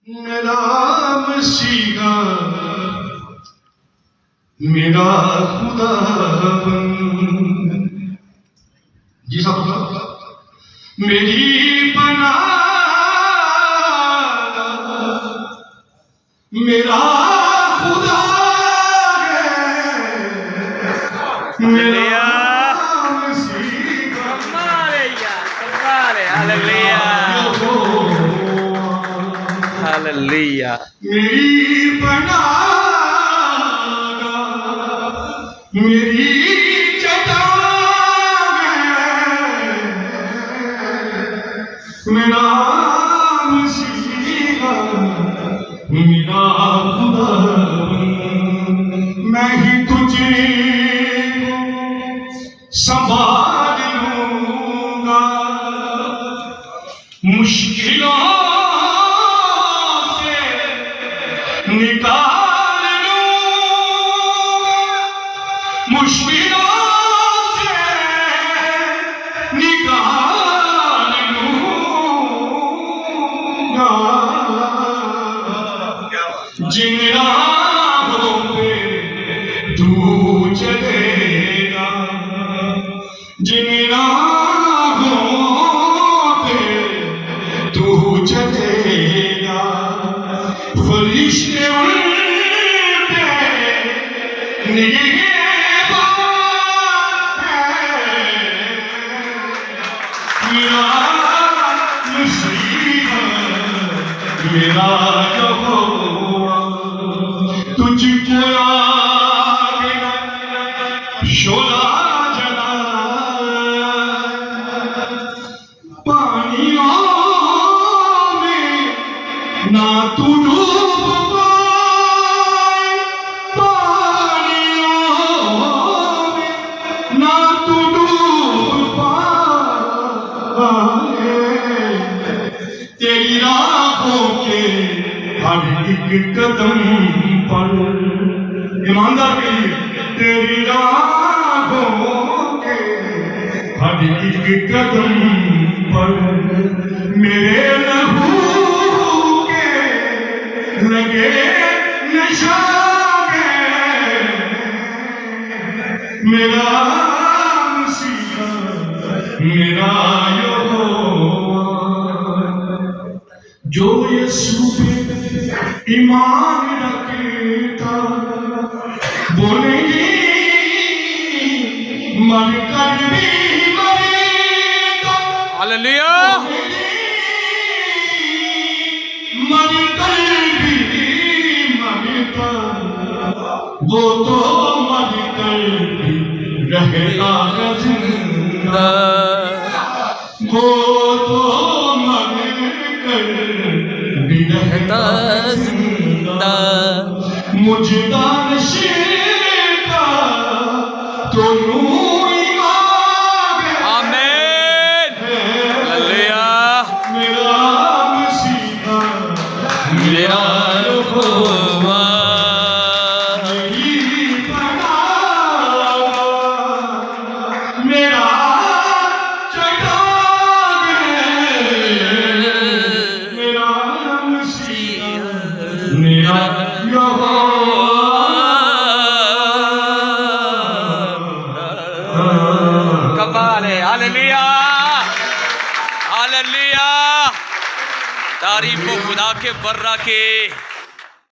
मेरा मसीहा मेरा खुदा बन। जी साहब, मेरी पनाह मेरा खुदा है, मेरा मसीहा। हालेलुया। मेरी पनाह मेरी चट्टान है, मेरा मसीहा मेरा खुदा। मैं ही तुझे संभाल लूंगा, मुश्किलों से निकाल लूंगा, मुश्किलों से निकाल लूंगा। जिन राहों पे तू चलेगा, जिन राहों पे तू चलेगा, फरिश्ते उन पे निगहबान है। मेरा मसीहा मेरा यहोवा, तुझको आगे शोला जला, पानियों में ना तू डूब पाए, पानियों में ना तू डूब पाए। तेरी राहों के हर एक कदम पर, ईमानदार के लिए, तेरी राहों के हर एक कदम पर मेरे लहू के लगे निशान है। मेरा मसीहा मेरा यहोवा, जो यीशु पे ईमान रखता वो नहीं मर कर भी मरेगा। हालेलुया। मर कर भी मरता, वो तो मर कर भी रहेगा जिंदा, वो तो मर कर भी रहता जिंदा। मुझे दानिश का तो यूं ईमान है। आमीन। हालेलुया। मेरा मसीहा मेरा यहोवा, मेरी पनाह मेरा चट्टान है, मेरा मसीहा मेरा यहोवा। कमाल है। हालेलुया। हालेलुया। तारीफ हो खुदा के बर्रा के।